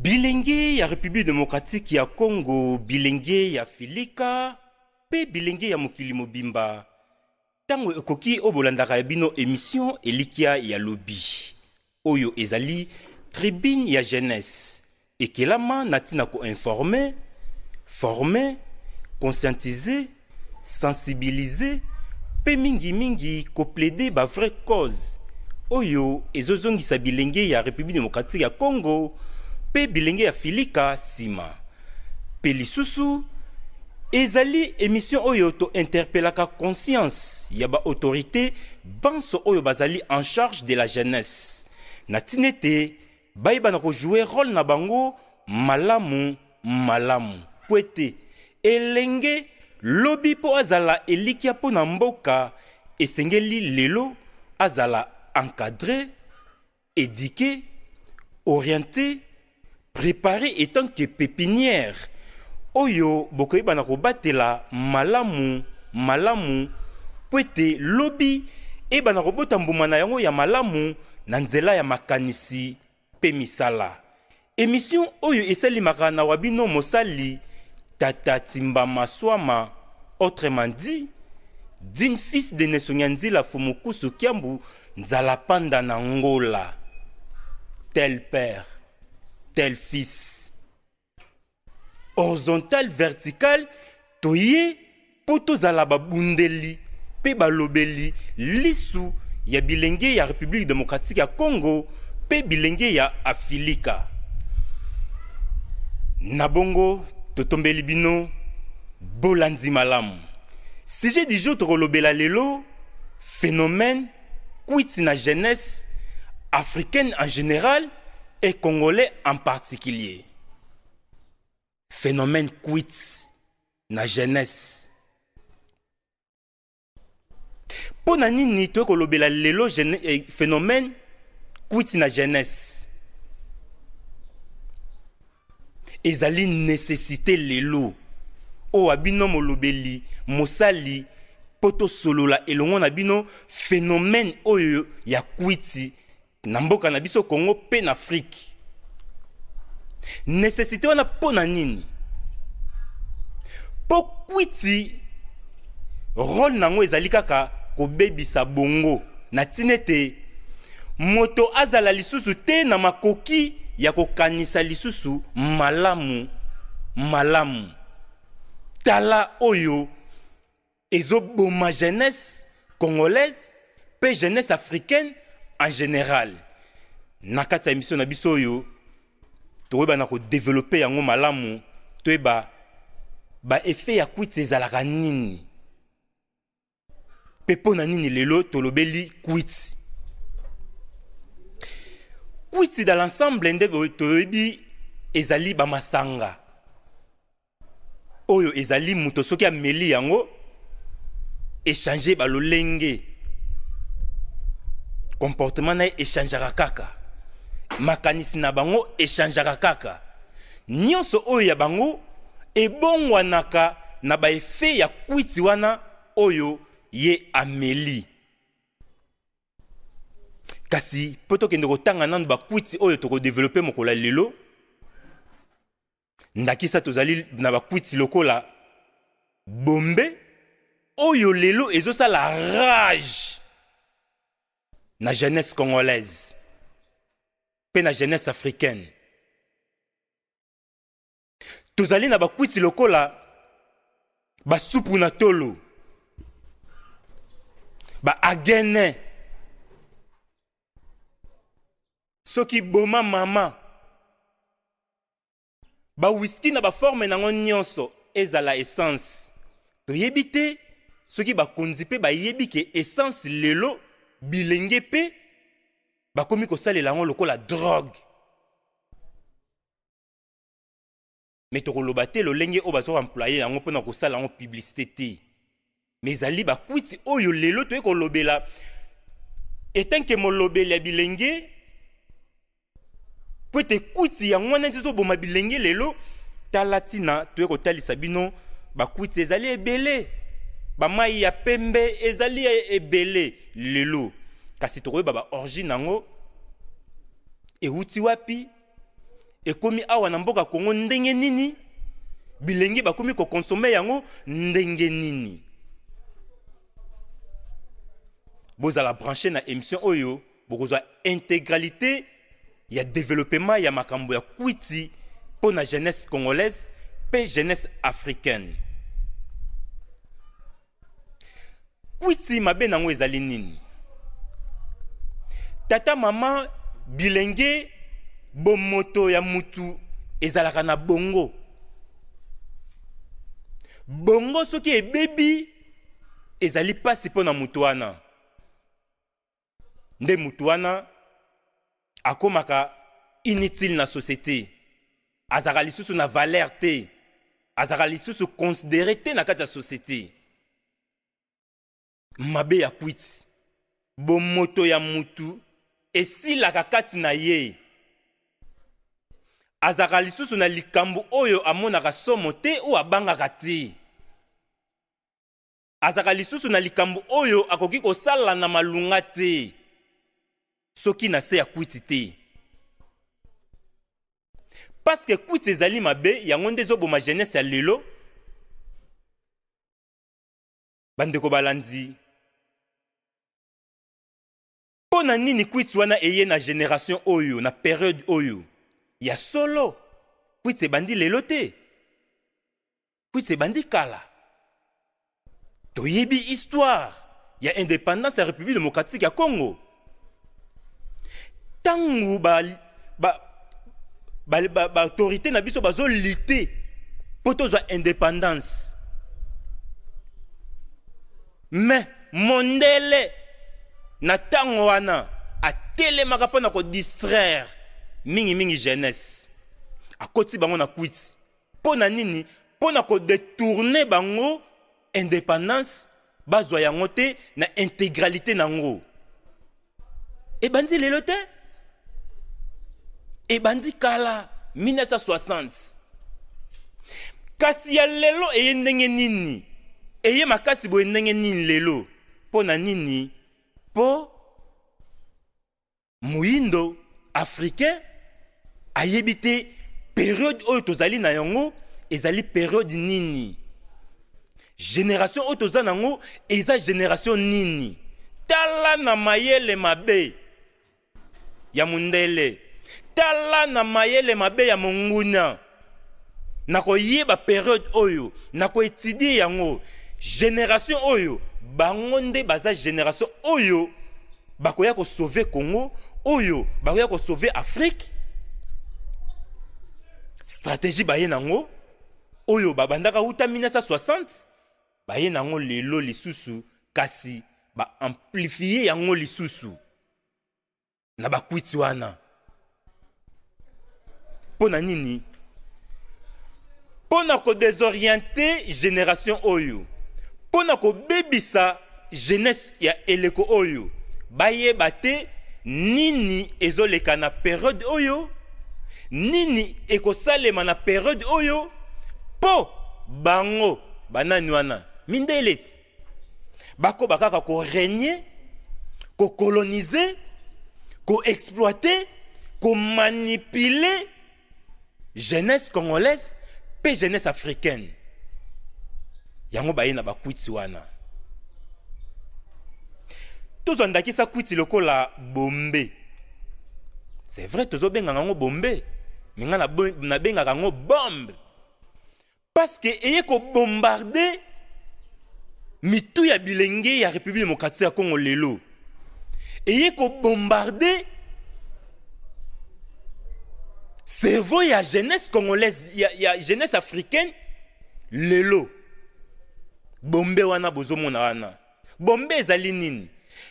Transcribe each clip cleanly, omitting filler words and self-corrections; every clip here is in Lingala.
Bilenge ya République démocratique ya Congo, bilenge ya Filika, pe bilenge ya mokili mobimba. Tango ekoki obolandaka ya bino émission elikia ya lobi. Oyo ezali tribune ya jeunesse. Ekelama natina ko informer, former, conscientiser, sensibiliser, pe mingi ko plaider ba vraie cause. Oyo ezozongisa bilenge ya République démocratique ya Congo. Pe bilenge ya Filika sima. Pe lisusu ezali émission oyo to interpellaka conscience ya ba autorité banso oyo bazali en charge de la jeunesse. Na tinete bayeba na ko jouer rôle na bango malamu. Kwete elenge lobi po azala elikia po na mboka esengeli lelo azala encadré, éduqué, orienté, préparé étant que pépinière. Oyo bokoyeba na kobatela malamu pwete lobi eba na kobota mbuma na yango ya malamu na nzela ya makanisi pe misala. Émission oyo esalimaka na wabino mosali Tata Timba Maswama, autrement dit d'une fils de Nesonyanzila Fumukusu Kiambu Nzala Panda Nangola. Tel père, tel fils. Horizontal, vertical, toye, poto zalaba bundeli, pe balobeli, lisu, ya bilenge ya République démocratique ya Congo, pe bilenge ya Afilika. Nabongo, totombeli bino, bolanzi malamu. Sujet du jour tolobela lelo, phénomène, quit na jeunesse, africaine en général, et congolais en particulier. Phénomène quit na jeunesse. Pona nini to kolobela lelo phénomène quit na jeunesse. Ezali nécessité lelo. O abino molobeli mosali poto solola elongo na bino phénomène oyo ya quit na mboka na biso Congo pe na Afrique. Nécessité wana pona nini? Po kwiti rôle nango ezali kaka kobebisa bongo na tinete moto azala lisusu te na makoki ya kokanisa lisusu malamu. Tala oyo ezoboma jeunesse congolaise pe jeunesse africaine en général. Nakata émission na biso oyo toyeba na ko développer yango malamu toyeba ba effet ya quit ezalaka nini. Pepo na nini lelo tolobeli quit. Quit dans l'ensemble nde toyebi ezali ba masanga. Oyo ezali muto soki ameli yango échanger ba lolenge. Comportement na échangeaka kaka. Makanisi na bango échangeaka kaka. Nyonso oyo ya bango ebongwanaka na ba effet ya kwiti wana oyo ye ameli. Kasi poto kende kotanga nanu ba kwiti oyo toko développer mokola lelo. Ndakisa tozali na ba kwiti lokola bombe oyo lelo ezosa la rage na jeunesse congolaise pe na jeunesse africaine. Tozali na bakwiti lokola basupu na tolo, ba agene, soki boma mama, ba whisky na ba forme nango nyonso ezala essence. Toyebi te soki bakonzi pe bayebi ke essence lelo bilenge pe bakomi kosalela yango lokola drogue. Mais tokoloba te lolenge o bazo employer yango pona kosala yango publicité te. Mais ezali bakwiti oyo lelo toye kolobela etant que molobeli ya bilenge po ete kwiti yango wana nti zoboma bilenge lelo talatina toye kotalisa bino bakwiti ezali ebele. Bamai ya pembe ezali ebele lelo. Kasi tokoyeba ba origine nango euti wapi ekomi awa na mboka Congo ndenge nini, bilenge bakomi ko consommer yango ndenge nini. Bozala branché na émission oyo, bokozwa intégralité ya développement ya makambo ya kwiti pour la jeunesse congolaise pe jeunesse africaine. Kwiti mabe nango ezali nini? Tata mama bilenge bomoto ya mutu ezalaka na bongo. Bongo soki ebebi ezali pasi pona mutu wana. Nde mutu wana akomaka inutile na société. Azaka lisusu na valeur te. Azaka lisusu considéré te na kati ya société. Mabe ya kwiti. Bomoto ya mutu esilaka kati na ye. Azaka lisusu na likambo oyo amonaka somo te ou abangaka te. Azaka lisusu na likambo oyo akoki kosala na malunga te. Soki na se ya kwiti te. Parce que kwiti ezali mabe yango nde ezoboma jeunesse ya lelo. Bandeko balandi. Pona nini kwiti wana eye na génération oyo, na période oyo. Ya solo. Kwiti ebandi lelo te. Kwiti ebandi kala. Toyebi histoire ya indépendance ya République démocratique ya Congo. Tangu autorité na biso bazo lutter pour tozwa indépendance. Mais mondele na tango wana atelemaka mpona ko distraire mingi jeunesse. Akoti bango na kwiti. Pona nini? Pona ko détourner bango indépendance bazwa yango te na intégralité nango. Ebandi lelo te? Ebandi kala 1960. Kasi ya lelo eye ndenge nini? Eye makasi boye ndenge nini lelo? Pona nini? Po muindo africain ayebite période oyo tozali na yango ezali période nini? Génération oyo toza nango eza génération nini? Tala na mayele mabe ya mundele. Tala na mayele mabe ya monguna. Nako yeba période oyo. Nako étudier yango. Génération oyo. Bangonde baza génération oyo. Bakoya ko sauver Congo. Oyo. Bakoya ko sauver Afrique. Stratégie baye nango. Oyo babandaka uta 1960. Baye nango lelo lisusu. Kasi ba amplifier yango lisusu. Na bakwiti wana. Pona nini? Pona ko désorienter génération oyo. Pona ko bebisa jeunesse ya eleko oyo. Baye bate nini ezoleka na période oyo. Nini ekosalema na période oyo. Po bango banani wana mindeleti. Bako bakaka ko régner, ko coloniser, ko exploiter, ko manipuler jeunesse congolaise pe jeunesse africaine. Yango baye na bakwiti wana. Tozo ndakisa kwiti lokola bombe. C'est vrai tozo benga ngo bombe. Minga na benga ngo bombe. Parce que eye ko bombarder mitu ya bilenge ya République démocratique ya Congo lelo. Eye ko bombarder cerveau ya jeunesse congolaise, ya jeunesse africaine, lelo. Bombe wana bozomona wana. Bombe ezali nini?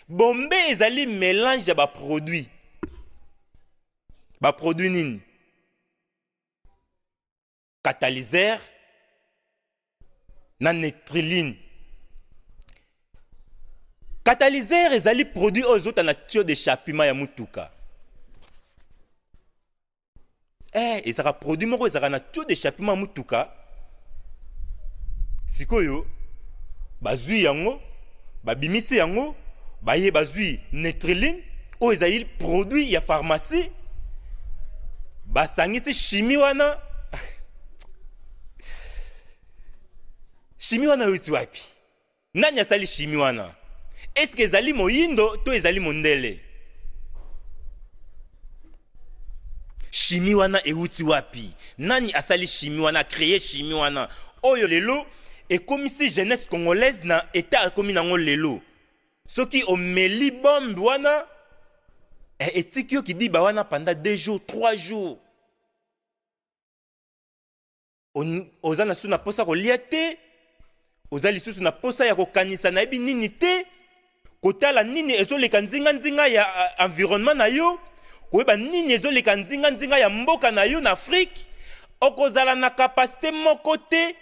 Bombe ezali mélange ya ba produit. Ba produit nini? Catalyseur na nitriline. Catalyseur ezali produit ozota na tuyau d'échappement ya mutuka. Ezaka produit moko ezaka na tuyau d'échappement mutuka. Sikoyo bazui yango, babimisi yango, baye bazui nitriline o ezali produit ya pharmacie. basangisi chimie wana chimie wana euti wapi? Nani asali chimie wana? Est-ce que ezali moyindo to ezali mondele? Chimie wana euti wapi? Nani asali chimie wana, créé chimie wana? Oyo lelo ekomisi jeunesse congolaise na état akomi nango lelo. Soki omeli bombe wana etiki yo kidiba wana pendant 2 jours, 3 jours. Oza na su na posa kolia te, oza lisusu na posa ya kokanisa na yebi nini te, kotala nini ezoleka nzinga ya environnement na yo, koyeba nini ezoleka nzinga ya mboka na yo na Afrique, okozala na capacité moko te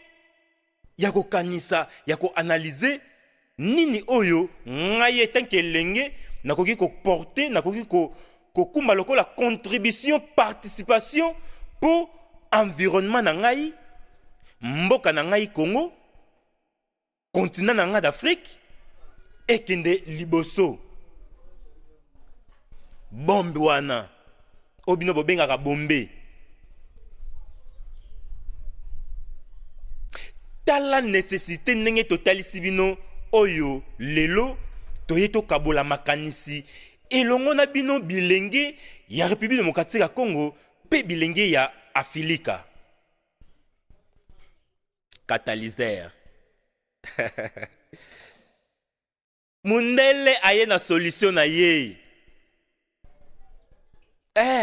ya kokanisa, ya koanalyser nini oyo ngai etanke elenge nakoki koporter, nakoki kokumba lokola contribution, participation pour environnement na ngai, mboka na ngai Congo, continent na ngai d'Afrique, ekende liboso. Bombe wana obino bobengaka bombe. Tala nécessité ndenge totalisi bino oyo lelo toyeto kabola makanisi elongo na bino bilenge ya République démocratique ya Congo pe bilenge ya Afilika. Catalyseur. Mundele aye na solution na ye.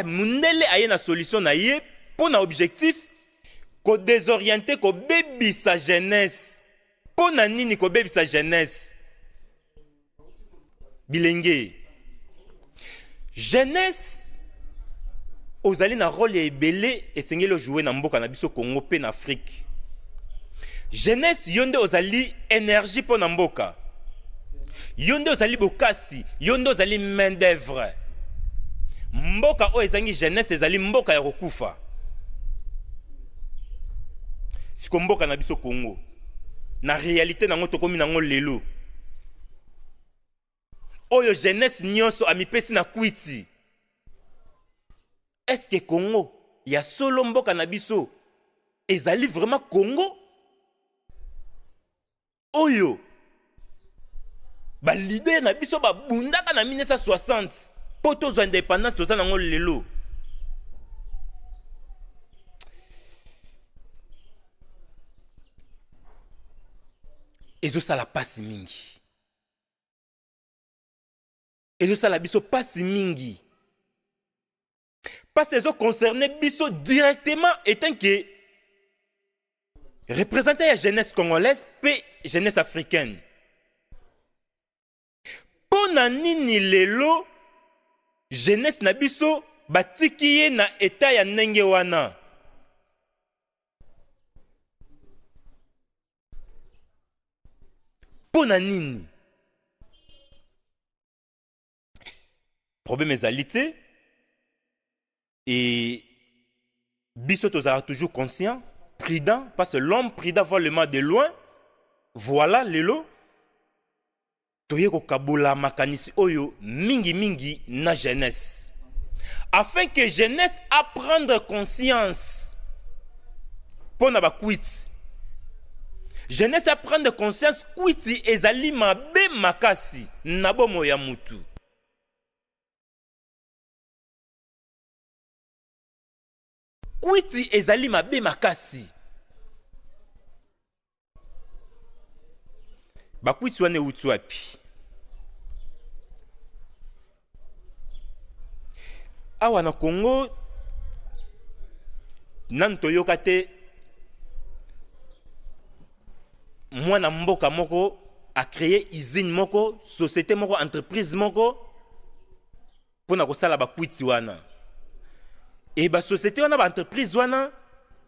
Mundele aye na solution na ye pour na objectif ko désorienter, ko bébi sa jeunesse. Pour na nini ko bébi sa jeunesse? Bilenge. Jeunesse ozali na rôle ya ebele esengeli jouer na mboka na biso Congo pe na Afrique. Jeunesse yonde ozali énergie pour na mboka. Yonde ozali bokasi, yonde ozali main d'œuvre. Mboka o ezangi jeunesse ezali mboka ya kokufa. Siko mboka na biso Congo. Na réalité nango tokomi nango lelo. Oyo jeunesse nyonso amipesi na kwiti. Est-ce que Congo ya solo mboka na biso ezali vraiment Congo? Oyo ba leader na biso ba bundaka na 1960 po tozwa indépendance toza nango lelo. Ezosala pasi mingi. Ezosala biso pasi mingi. Parce que concerné biso directement étant que représentant la jeunesse congolaise et jeunesse africaine. Pona nini lelo jeunesse na biso batikiye na état ya ndenge wana. Pona nini? Problème ezali te. Et biso tozala toujours conscient, prudent, parce que l'homme prudent voit le mal de loin. Voilà lelo toyeko kabola makanisi oyo mingi na jeunesse, afin que jeunesse apprendre conscience pour na ba kwiti. Jeunesse apprendre conscience kwiti ezali mabe makasi na bomo ya mutu. Kwiti ezali mabe makasi. Bakwiti wane utu wapi? Awa na Congo nanto yoka te mwana mboka moko a créé usine moko, société moko, entreprise moko pona kosala bakwiti wana. Et ba société wana ba entreprise wana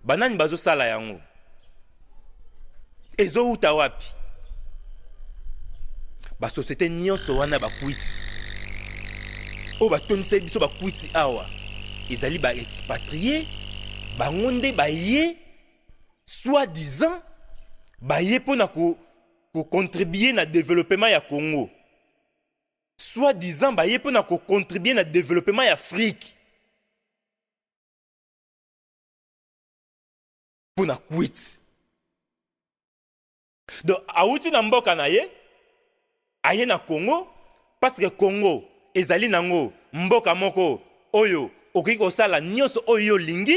banani bazo sala yango. Ezo uta wapi? Ba société nyonso wana bakwiti. O ba tonise biso bakwiti awa. Ezali ba expatrié, bangonde baye soi-disant baye pona ko contribuer na développement ya Congo. Soi-disant baye pona ko contribuer na développement ya Afrique. pour na quit. Donc auti na mboka na ye aye na Congo parce que Congo ezali nango mboka moko oyo okoki kosala nyonso oyo lingi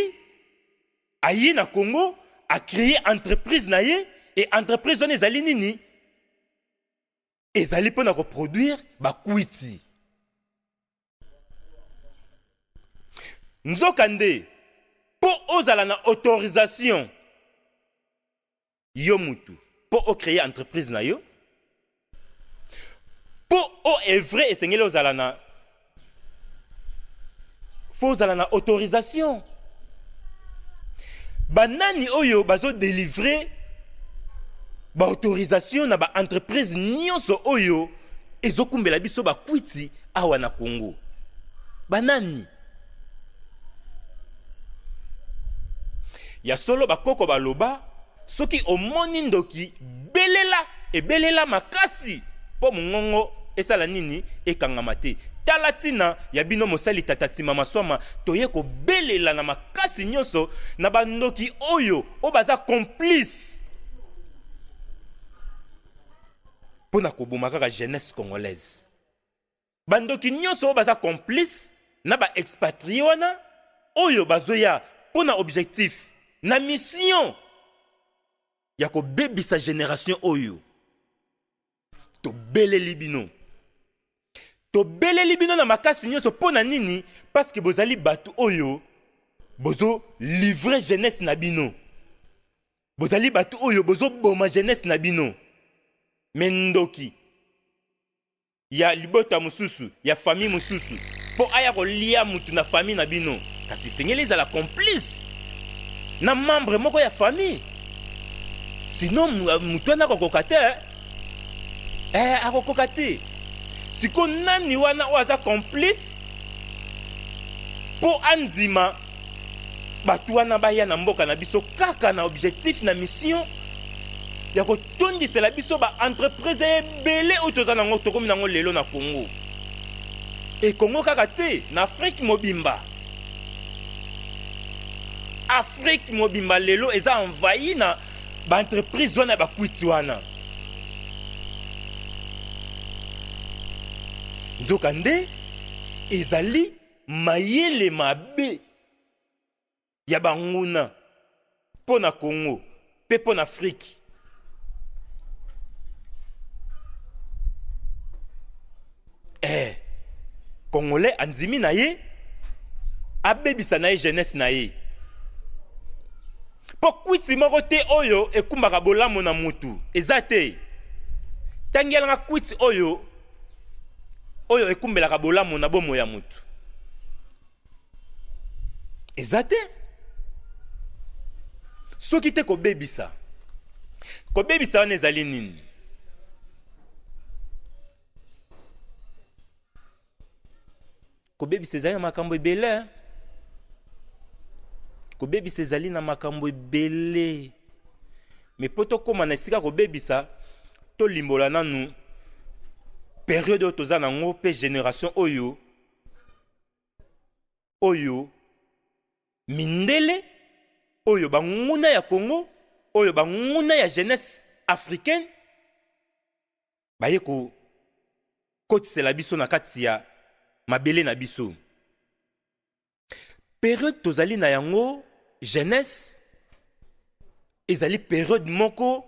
aye na Congo a créé entreprise na ye et entreprise wana ezali nini ezali pona ko produire ba kwiti. Nzokande po ozala na autorisation yo mutu po créer entreprise na yo po est vrai esengeli ozala na faut ozala na autorisation. Banani oyo bazo délivrer ba autorisation na ba entreprise nyonso oyo ezokumbela biso ba kwiti awa na Congo. Banani ya solo bakoko baloba soki omoni ndoki belela makasi po mongongo esala nini ekangama te. Tala tina ya bino mosali tatatima maswama toye ko belela na makasi nyonso na bandoki oyo obaza complice pona koboma kaka jeunesse congolaise. Bandoki nyonso obaza complice na ba expatrié wana oyo bazoya pona objectif na mission ya ko bebisa génération oyo to beleli bino. To beleli bino na makasi nyonso pona nini parce que bozali batu oyo bozo livrer jeunesse na bino. Bozali batu oyo bozo boma jeunesse na bino. Mendoki ya libota mususu ya famille mususu po aya kolia mutu na famille na bino kasi sengeli ezala complice na membre moko ya famille. Sinon mutu wana akokoka te akokoka te. Siko nani wana oaza complice po anzima batu wana baya na mboka na biso kaka na objectif na mission ya kotondisela biso ba entreprise ebele oyo toza nango tokomi nango lelo na Congo. E Congo kaka te na Afrique mobimba. Afrique mobimba lelo eza envahi na ba entreprise wana ba kwiti wana. Nzokande ezali mayele mabe ya banguna po na Congo pe po na Afrique. Congolais andimi na ye abebisa na ye jeunesse na ye po kwiti moko te oyo ekumbaka bolamo na mutu eza te. Tangelanga kwiti oyo ekumbelaka bolamo na bomo ya mutu eza te. Soki te kobebisa wana ezali nini? Kobebisa ezali na makambo ebele. Kobebisa ezali na makambo ebele. Me po tokóma na esika kobebisa tolimbola nanu période oyo toza nango mpe génération oyo mindele oyo banguna ya Congo oyo banguna ya jeunesse africaine baye kotisela biso na kati ya mabele na biso. Période tozali na yango jeunesse ezali période moko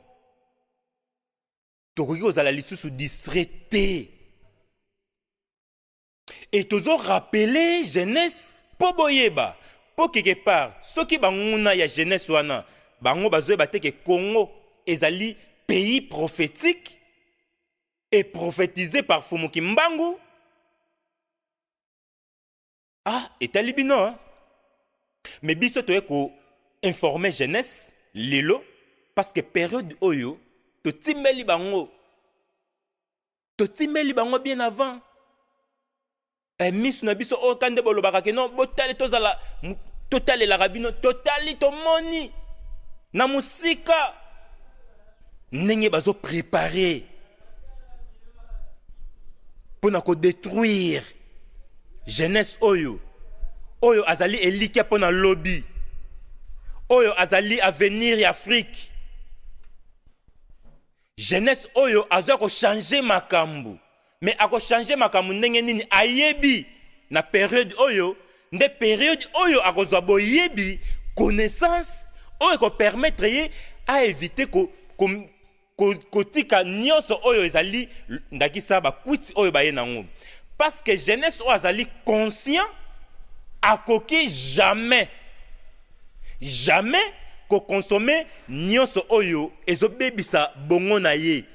tokoki kozala lisusu distraité et tozo rappeler jeunesse po boyeba po quelque part soki banguna ya jeunesse wana bango bazoyeba te ke Congo ezali pays prophétique et prophétisé par Fomoki Mbangu. Etali bino mais biso toye ko informer jeunesse lelo parce que période oyo totimeli bango bien avant. Miss na biso o kande bolobaka ke non botali tozala totali la rabino totali tomoni na musika ndenge bazo préparer pour na ko détruire jeunesse oyo azali elikia pona lobby oyo azali avenir ya Afrique. Jeunesse oyo azwa ko changer makambu. Mais ako changer makambu ndenge nini ayebi na période oyo, nde période oyo akozwa boyebi connaissance oyo ko permettre ye à éviter ko tika nyonso oyo ezali ndakisa ba kwiti oyo baye nango. Parce que jeunesse oyo azali conscient akoki jamais ko consommer nyonso oyo ezobebisa bongo na ye,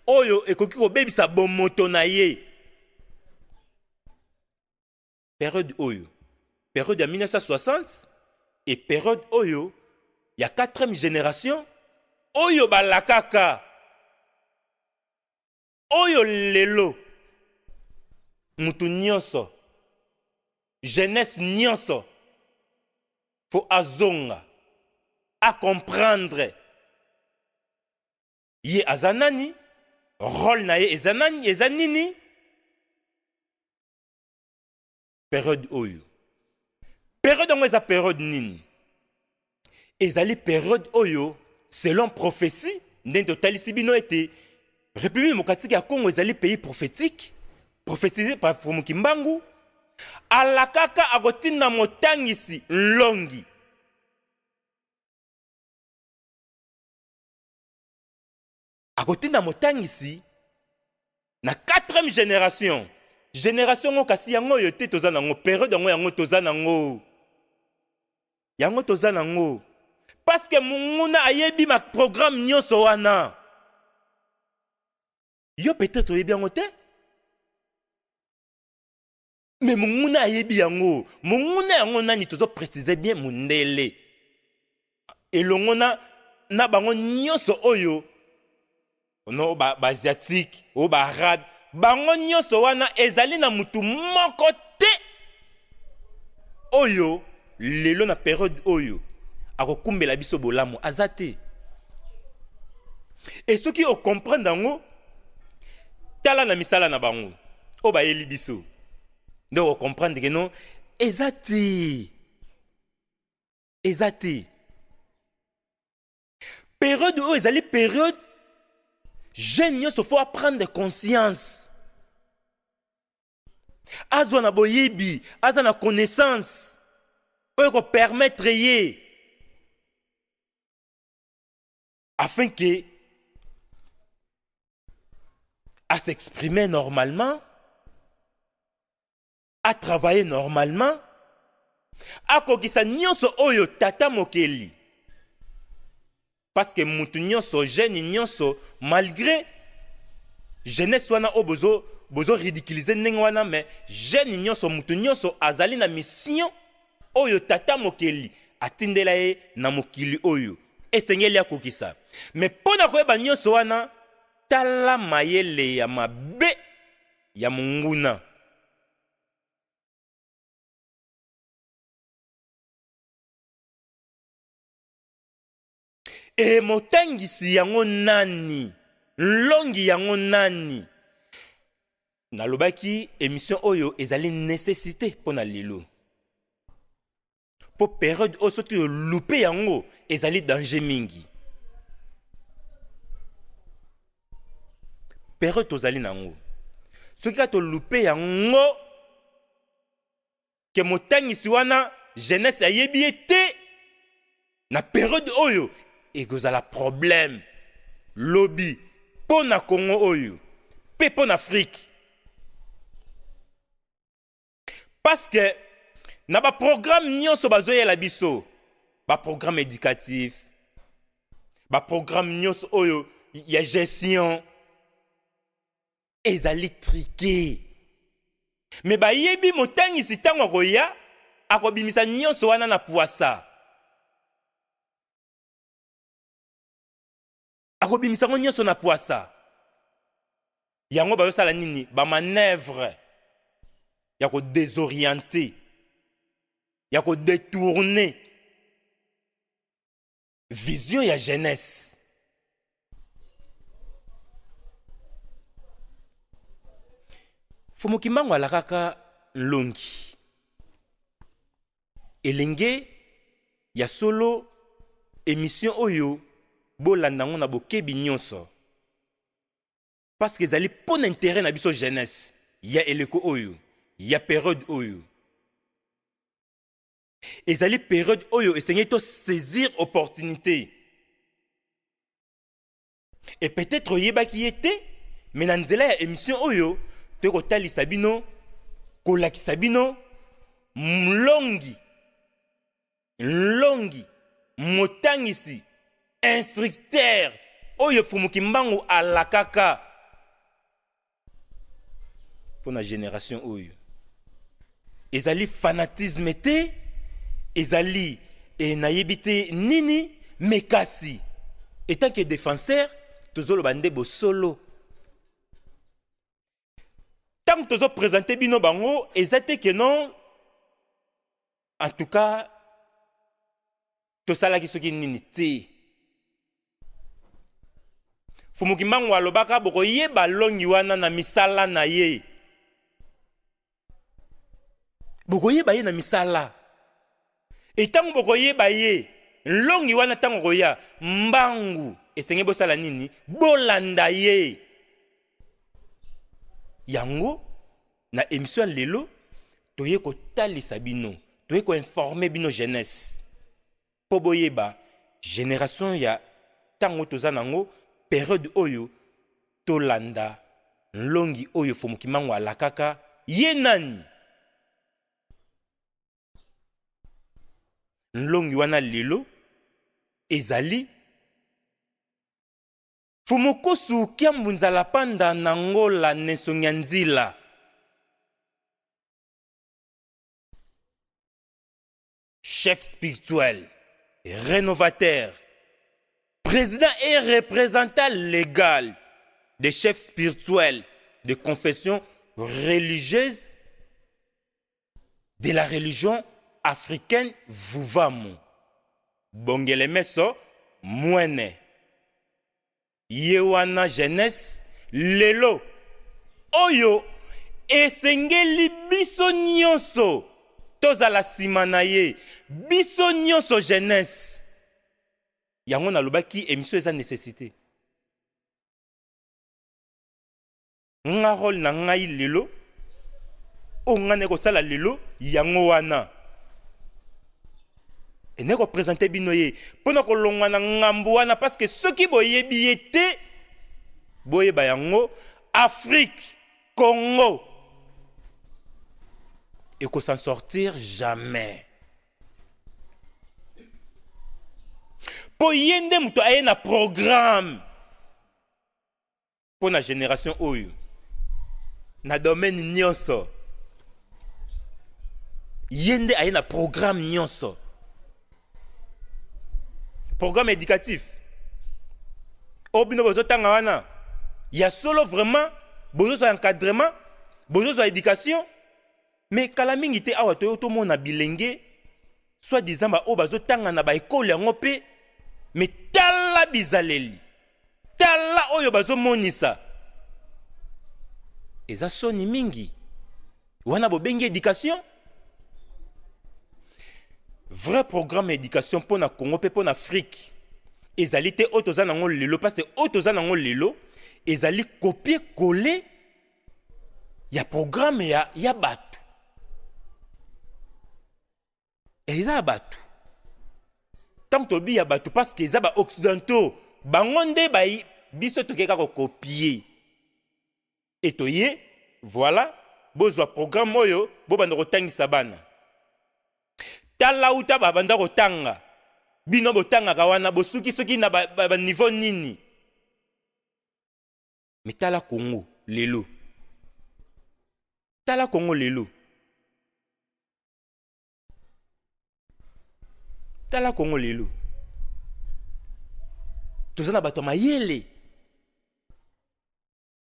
oyo ekoki ko bebisa bomoto na ye. Période oyo, période ya 1960 et période oyo ya 4e génération oyo balakaka, oyo lelo mutu nyonso, jeunesse nyonso faut azonga à comprendre ye azanani, rôle na ye ezanani, ezanini. Période oyo, période ongo eza période nini? Ezali période oyo selon prophétie ndenge totalisi bino ete République démocratique ya Congo ezali pays prophétique, prophétisé par Fomoki Mbangu. Alakaka akotinda motangisi Nlongi. Akotinda motangisi na 4e génération. Génération ngo kasi yango yote toza nango, période yango toza nango. Yango toza nango. Parce que munguna ayebi ma programme nyonso wana. Yo peut-être oyebi yango te. Mais munguna ayebi yango. Munguna yango nani tozo préciser bien mundele. Elongo na bango nyonso oyo. No ba asiatique, o ba arabe. Bango nyonso wana ezali na mutu moko te. Oyo lelo na période oyo akokumbela biso bolamu azate. Et ceux qui comprennent dango tala na misala na bango o ba yeli biso. Donc comprendre que non ezate. Ezate. Période oyo ezali période jeune il faut prendre conscience. Azwa na boyebi, azwa na connaissance. Oyo ko permettre ye afin que à s'exprimer normalement, à travailler normalement, à kokisa nyonso oyo tata mokeli. Parce que mutu nyonso jeune nyonso malgré jeunesse wana o bozo ridiculiser ndenge wana, mais jeune nyonso mutu nyonso azali na mission oyo tata mokeli atindela ye na mokili oyo esengeli akokisa. Mais pona koyeba nyonso wana tala mayele ya mabe ya munguna. E motangisi yango nani? Longi yango nani? Nalobaki émission oyo ezali nécessité pona lelo. Po période oyo soki loupé yango ezali danger mingi. Période tozali nango. Soki ka to loupé yango ke motangisi wana jeunesse ayebi ete na période oyo ekozala problème lobby pona Congo oyo pe pona Afrique. Parce que na ba programme nyonso bazoyela biso, ba programme éducatif, ba programme nyonso oyo ya gestion ezali triqué. Mais ba yebi motangisi tango koya akobimisa nyonso wana na poisa. Akobimisa nyonso na poisa. Yango bazosala nini? Ba manœuvre ya ko désorienter, ya ko détourner vision ya jeunesse. Fomoki Mbangu alakaka Nlongi elenge ya solo émission oyo bolanda ngo na bokebi nyonso parce que ezali pon intérêt na biso jeunesse ya eleko oyo ya période oyo ezali période oyo esengeli to saisir opportunité et peut-être oyebaki ye te mais na nzela ya émission oyo to kotalisa bino kolakisa bino mlongi motangisi instructeur oyo fumuki mbangu alakaka pour la génération oyo ezali fanatisme te ezali nayebi te nini mekasi etant que défenseur tozoloba nde bosolo tant tozo présenter bino bango ezate que non en tout cas tosalaki soki nini te fumuki mbangu alobaka bokoyeba longi wana na misala na ye bokoyeba ye na misala etango bokoyeba ye longi wana tango koya mbangu esenge bosala nini bolanda ye yango na émission lelo toye kotalisa bino toye koinformer bino jeunesse po boyeba génération ya tango toza nango période oyo tolanda longi oyo fumuki mbangu alakaka ye nani longi wana lelo ezali fumukusu kiambu nzala panda na ngola nesongia nzila chef spirituel rénovateur président et représentant légal des chefs spirituels de confession religieuse de la religion africaine Vuvamu Bongele Meso Mwene Yewana jeunesse lelo oyo esengeli biso nyonso tozala nsima na ye biso nyonso jeunesse yango nalobaki émission eza nécessité nga rôle na ngai lelo o nga ne kosala lelo yango wana ene ko présenter bino ye pona ko longwa na ngambu wana parce que soki boyebi ye te boyeba yango Afrique Congo et qu'on s'en sortir jamais po yende muto aye na programme pour la génération oyo na domaine nyonso yende aye na programme nyonso programme éducatif obino bozo tanga wana ya solo vraiment bozo so encadrement bozo so éducation mais kala mingi te awa toyo tomona bilenge soit disant ba o bazo tanga na ba école yango pe mais tala bizaleli tala oyo bazo monisa eza soni mingi wana bobengi éducation vrai programme éducation pour na Congo pe pour na Afrique ezali te otoza nango lelo parce que otoza nango lelo ezali copier coller ya programme ya bato eza bato tant que bi ya bato parce que eza ba occidentaux bango nde ba biso tokeka ko copier et toye voilà bozwa programme oyo bo banda kotangisa bana tala uta babanda kotanga bino botanga kawana bosuki soki na ba niveau nini mitala Congo lelo tala Congo lelo tala Congo lelo tozana bato mayele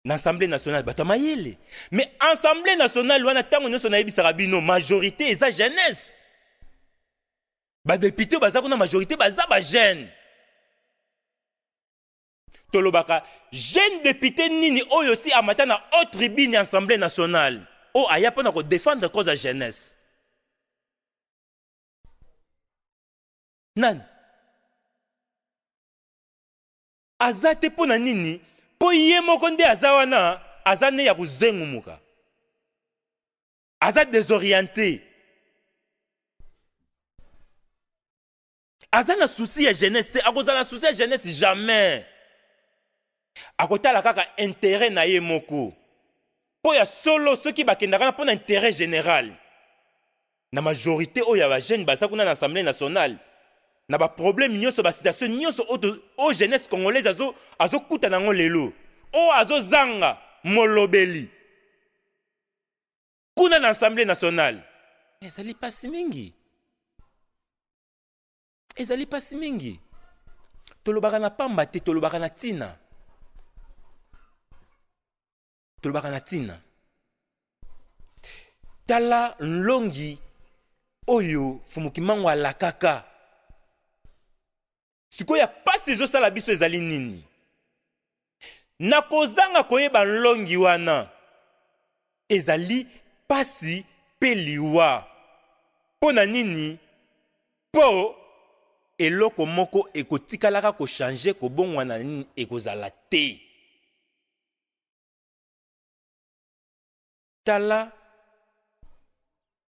na Assemblée nationale bato mayele mais Assemblée nationale wana tango nyonso na yebisaka bino majorité eza jeunesse ba député baza kuna majorité baza ba jeune tolobaka jeune député nini oyo si amata na haute tribune ya Assemblée nationale o aya pona ko défendre cause ya jeunesse nan aza te mpo na nini mpo ye moko nde aza wana aza ne ya kozengumuka aza désorienté aza na souci ya jeunesse te akozala na souci ya jeunesse jamais akotala kaka intérêt na ye moko mpo ya solo soki bakendaka na mpo na intérêt général na majorité oyo ya bajeune baza kuna na assemblée nationale na baproblème nyonso basitation nyonso oyo jeunesse congolaise azokuta nango lelo oyo azozanga molobeli kuna na assemblée nationale ezali pasi mingi ezali pasi mingi tolobaka na pamba te tolobaka na ntina tolobaka na ntina tala nlongi oyo fumuki mango alakaka sikoyo ya pasi ezosala biso ezali nini na kozanga koyeba nlongi wana ezali pasi mpe liwa mpo na nini mpo eloko moko ekotikalaka kochange kobongwana nini ekozala te tala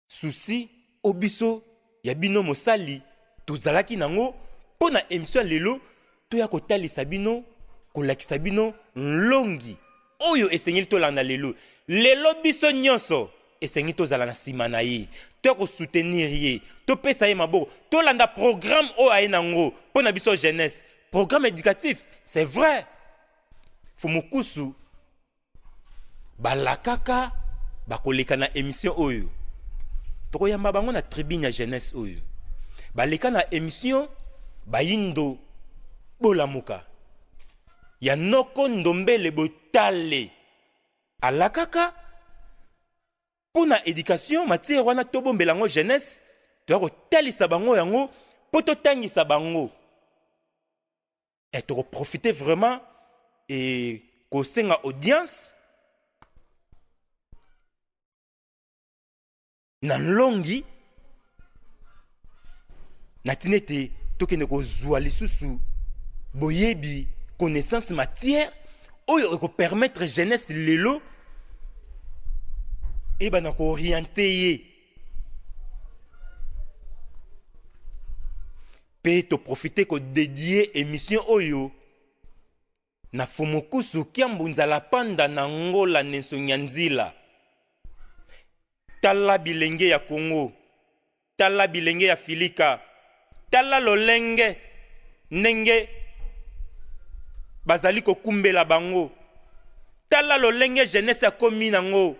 susi obiso ya bino mosali tozalaki nango mpo na émission lelo toya kotalisa bino kolakisa bino nlongi oyo esengeli tolanda lelo biso nyonso esengeli tozala na nsima na ye toya kosoutenir ye topesa ye maboko tolanda programme oyo aye nango mpo na biso jeunesse programme éducatif c'est vrai fumukusu balakaka bakoleka na émission oyo tokoyamba bango na tribune ya jeunesse oyo baleka na émission bayindo bolamuka ya noko ndombele botale alakaka mpo na éducation matière wana tobombela yango jeunesse toya kotalisa bango yango mpo totangisa bango tokoprofite vraiment kosenga audience na nlongi na ntina ete tokende kozwa lisusu boyebi connaissance matière oyo ekopermettre jeunesse lelo ebana kooriente ye mpe toprofite kodedie émission oyo na Fumukusu Kiambunzala panda na Ngola Nensonga Nzila. Tala bilenge ya Congo, tala bilenge ya Filika, tala lolenge nenge bazali kokumbela bango, tala lolenge jeunesse ya komi nango.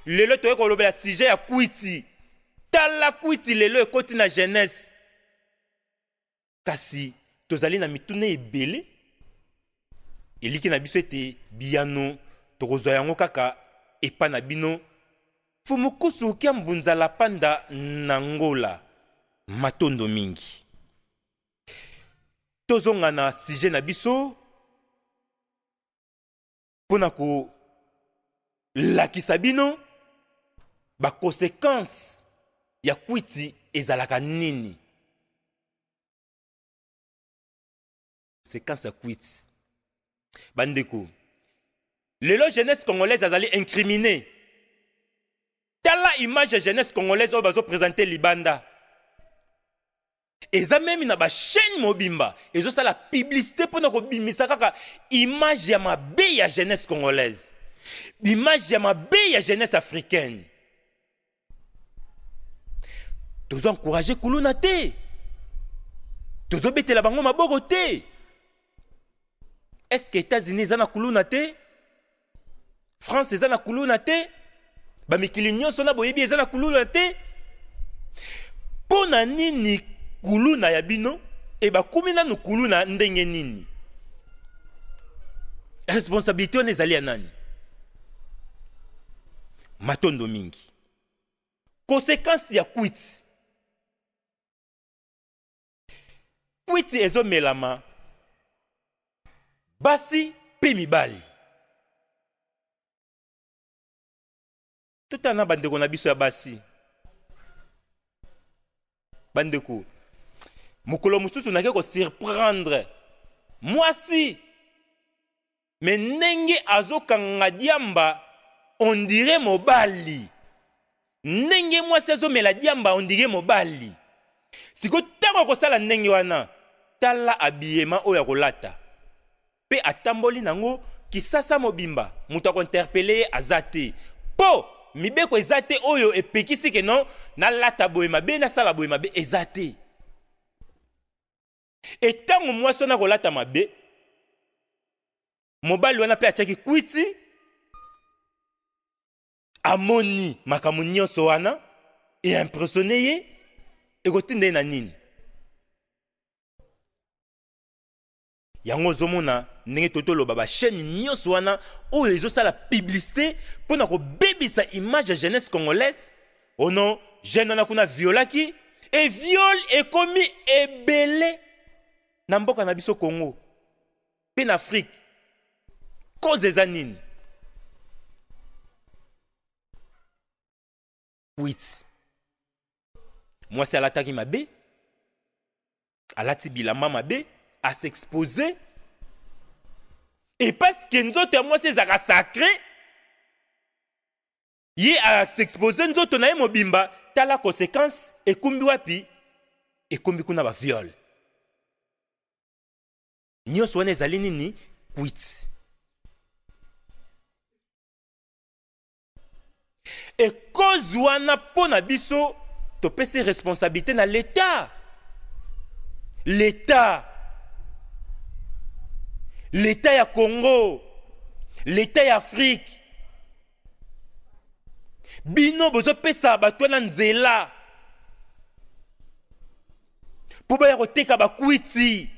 Lelo toye kolobela sujet ya kwiti, tala kwiti lelo ekoti na jeunesse. Kasi tozali na mitune ebele eliki na biso ete biyano tokozwa yango kaka epa na bino. Fumukusu Kiambunzala panda na Ngola matondo mingi. Tozonga na sujet na biso pona ko lakisa bino ba conséquence ya kwiti ezalaka nini. Séquence ya kwiti. Bandeko. Lelo jeunesse congolaise azali incriminé. Tala image de jeunesse congolaise oyo bazo présenter Libanda. Eza même na ba chaîne mobimba, ezo sala publicité pona ko bimisa kaka image ya mabe ya jeunesse congolaise. Image ya mabe ya jeunesse africaine. Tozo encourager kuluna te. Tozo betela bango maboko te. Est-ce que États-Unis zana kuluna te? France zana kuluna te? Ba mikili nyonso na boyebi zana kuluna te? Pona nini kuluna ya bino e ba kumina no kuluna ndenge nini? Responsabilité on ezali ya nani? Matondo mingi. Conséquence ya kwiti. Kwiti ezo melama basi pe mibali. Totana bandeko na biso ya basi. Bandeko. Mukolo mususu nake ko surprendre. Mwasi Mais ndenge azokanga diamba on dirait mobali. Ndenge mwasi azomela diamba on dirait mobali. Siko tango kosala ndenge wana tala habillement oyo kolata. Pe atamboli nango kisasa mobimba mutu akointerpele azate. Po mibeko ezate oyo epekisi ke non na lata boye mabe na sala boye mabe ezate. Et tango mwasi na kolata mabe mobali wana pe atiaki kwiti amoni makambo nyonso wana e impressionné ye ekotinda ye na nini. Yango ozomona ndenge totoloba bachaîne nyonso wana oyo ezosala publicité mpona kobebisa image ya jeunesse congolaise. Ono jeune wana kuna violaki e viol ekomi ebele na mboka na biso Congo pe na Afrique. Cause eza nini? Kwiti mwasi alataki mabe, alati bilamba mabe, à s'exposer. Et parce que nous autres, moi, c'est sacré, y à s'exposer, nous autres, on a mobimba, t'as la conséquence, et kumbi wapi, et kumbi kuna ba viol. Nyo soane zalini ni quit. Et cause wana pona biso, to pese responsabilité na l'État. L'État ya Congo, l'État ya Afrique. Bino bozo pesa bato na nzela. Po ba koteka ba kwiti.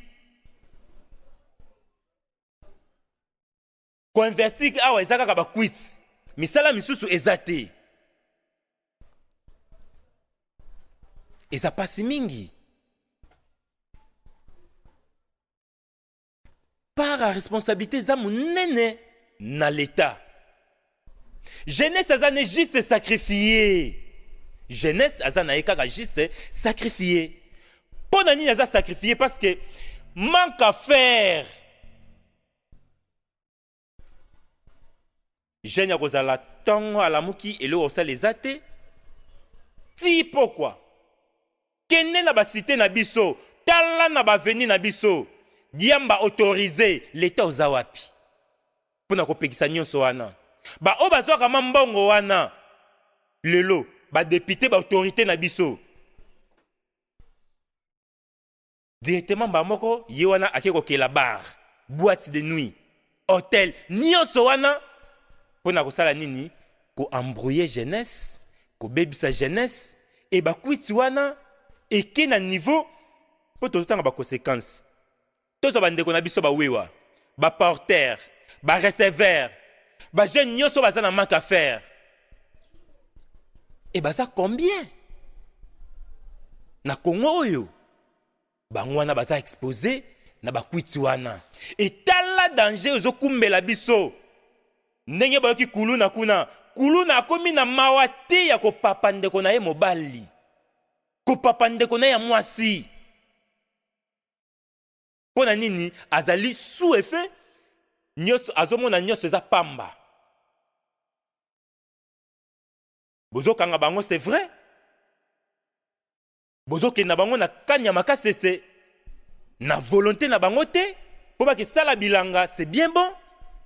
Converti awa ezaka ka ba kwiti. Misala misusu ezate. Eza pasi mingi. Par la responsabilité za munene na l'État. Jeunesse azane juste sacrifier. Jeunesse azana ekaka juste sacrifier. Pour nani aza sacrifier parce que manque à faire. Jeune ya kozala tongo alamuki elo osa les athées. Ti pourquoi? Kene na ba cité na biso, tala na ba veni na biso. Diamba autorisé l'État aux awapi. Pour na kopekisa nyonso wana. Ba o bazwaka mbongo wana. Lelo, ba député ba autorité na biso. Directement ba moko ye wana akeko ke la bar, boîte de nuit, hôtel, nyonso wana. Pour na kosala nini? Ko embrouiller jeunesse, ko bebisa jeunesse et ba kwiti wana et ke na niveau pour tozotanga ba conséquences. Tous les gens qui sont wewa, ba porteur, ba receveur, ba jeune nyonso baza na manque à faire. Et baza combien? Na Congo oyo. Bango wana baza exposé na ba kwiti wana. Et tala danger ozo kumbela biso. Ndenge bayoki kuluna kuna. Kuluna akomi na mawate ya ko papa ndeko na ye mobali. Ko papa ndeko na ya mwasi. Pona nini azali sous effet nyos azomona nyos eza pamba. Bozo kanga bango c'est vrai. Bozo ke na bango na kanya makasese na volonté na bango te po ba ke sala bilanga c'est bien bon.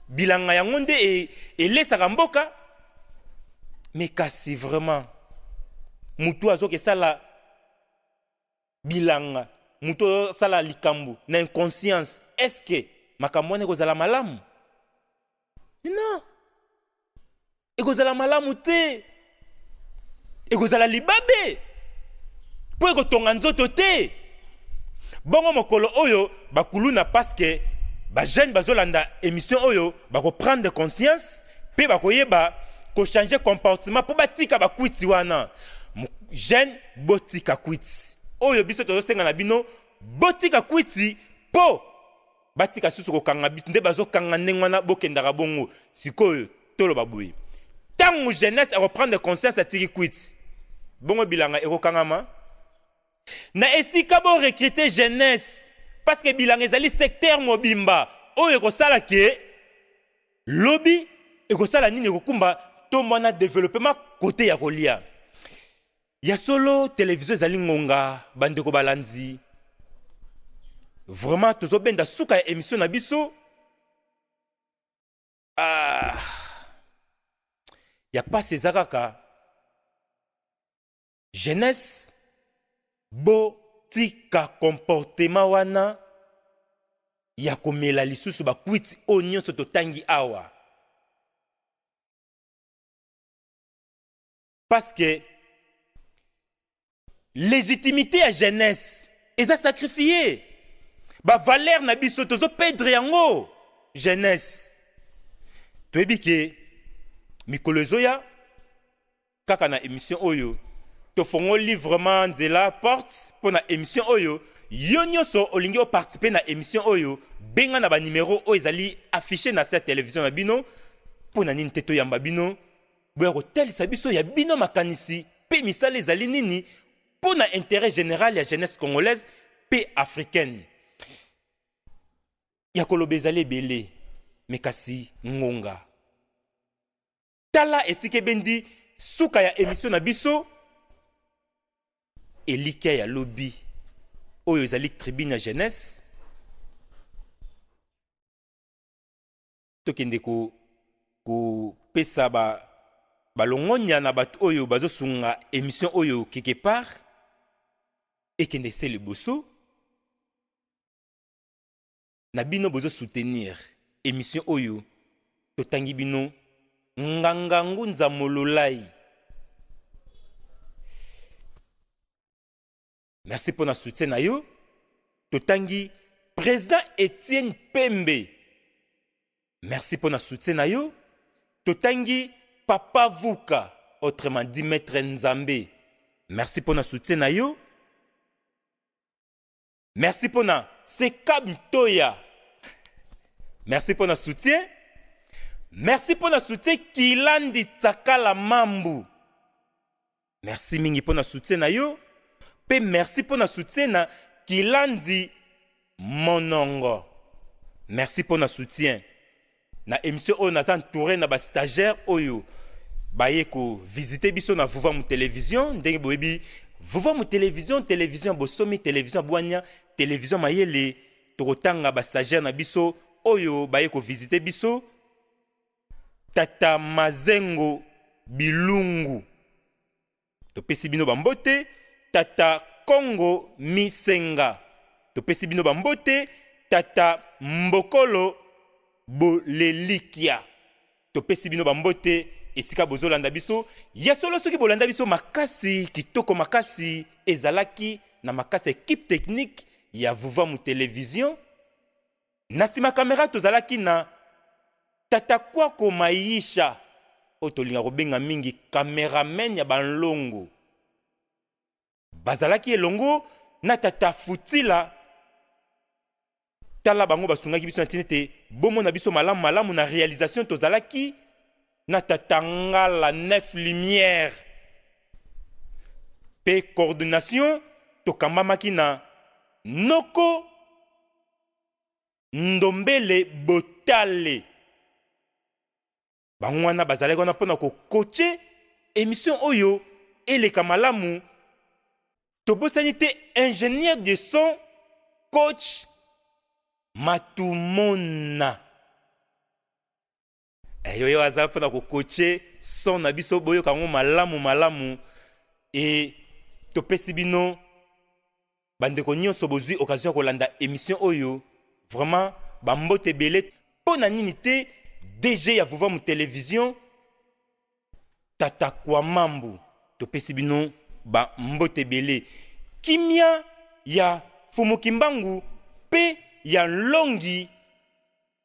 Bilanga yango nde et lesaka mboka. Mais kasi vraiment mutu azo ke sala bilanga muto sala likambu na inconscience, est-ce que makamone kozala malamu? Non. Ekozala malamu te. Ekozala libabe. Po ekotonga nzoto te. Bongo mokolo oyo bakuluna parce que ba jeune bazolanda émission oyo bako prendre conscience pe bakoyeba ko changer comportement po batika bakwiti wana. Jeune botika kwiti. Oyo biso tozosenga na bino botika kwiti po batika susu ko kanga bitu nde bazo kanga ndengwana bokendaka bongo sikoyo toloba boye. Tango jeunesse a reprendre conscience atiki kwiti. Bongo bilanga eko kangama. Na esika bo recruter jeunesse parce que bilanga ezali secteur mobimba oyo ko sala ke lobi ekosala nini ekokumba to mwana développement côté ya kolia. Ya solo télévision ezali ngonga bandeko balandi. Vraiment tozobenda suka ya émission na biso. Ya pas ezakaka jeunesse bo tika comportement wana ya komela lisusu bakwiti o nyonso totangi awa. Parce que légitimité à jeunesse eza sacrifié. Ba valeur na biso tozo perdre yango jeunesse. Toyebi ke mikolo ezoya kaka na émission oyo tofongoli vraiment nzela porte pour na émission oyo yo nyonso olingi o participer na émission oyo benga na ba numéro oyo ezali affiché na cette télévision na bino pour na nini te toyamba bino boya kotalisa biso ya bino makanisi pe misala ezali nini pour na intérêt général ya jeunesse congolaise pe africaine. Ya koloba ezali ebele mekasi ngonga tala esike bendi suka ya émission na biso elikia ya lobi oyo ezali tribune ya jeunesse tokende kopesa balongonya na bato oyo bazosunga émission oyo quelque part ekende se liboso na bino bozo soutenir émission oyo totangi bino ngangangu nzamololai. Merci pour notre soutien na yo. Totangi président Etienne Pembe. Merci pour notre soutien na yo. Totangi Papa Vuka, autrement dit Maître Nzambe. Merci pour notre soutien na yo. Merci pour notre Sekab Toya. Merci pour notre soutien. Merci pour notre soutien Kilandi Takala Mambu. Merci mingi pour notre soutien na yo. Pe merci pour notre soutien na Kilandi Monongo. Merci pour notre soutien. Na émission oyo naza entouré na ba stagiaire oyo baye ko visiter biso na Vuva mu télévision ndenge boyebi Vuva mu télévision bosomi télévision bwanya télévision mayele tokotanga ba stagiaire na biso oyo baye ko visiter biso Tata Mazengo Bilungu topesi bino bambote Tata Kongo Misenga topesi bino bambote Tata Mbokolo Bolelikia topesi bino bambote esika bozolanda biso ya solo soki bolanda biso makasi kitoko makasi ezalaki na makasi équipe technique ya Vuva mu télévision na sima caméra tozalaki na Tata Kwako Maisha otolinga kobenga mingi cameraman ya banlongo bazalaki elongo na Tata Futila tala bango basungaki biso na tinete bomo na biso malamu na réalisation tozalaki na Tata Ngala 9 lumière pe coordination tokambamaki na Noko Ndombele Botale bango wana bazalaki wana mpona kokoche émission oyo eleka malamu tobosani te ingénieur de son coach Matumona yo aza mpona kokoche son na biso boyoka yango malamu e topesi bino bandeko nyonso bozwi occasion ya kolanda émission oyo vraiment bambote ebele mpo na nini te DG ya Vuva mu télévision Tata Kwamambu topesi bino bambote ebele kimia ya Fumukimbangu pe ya Longi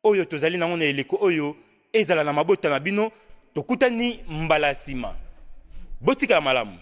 oyo tozali nango na eleko oyo ezala na mabota na bino tokutani mbala nsima botikala malamu.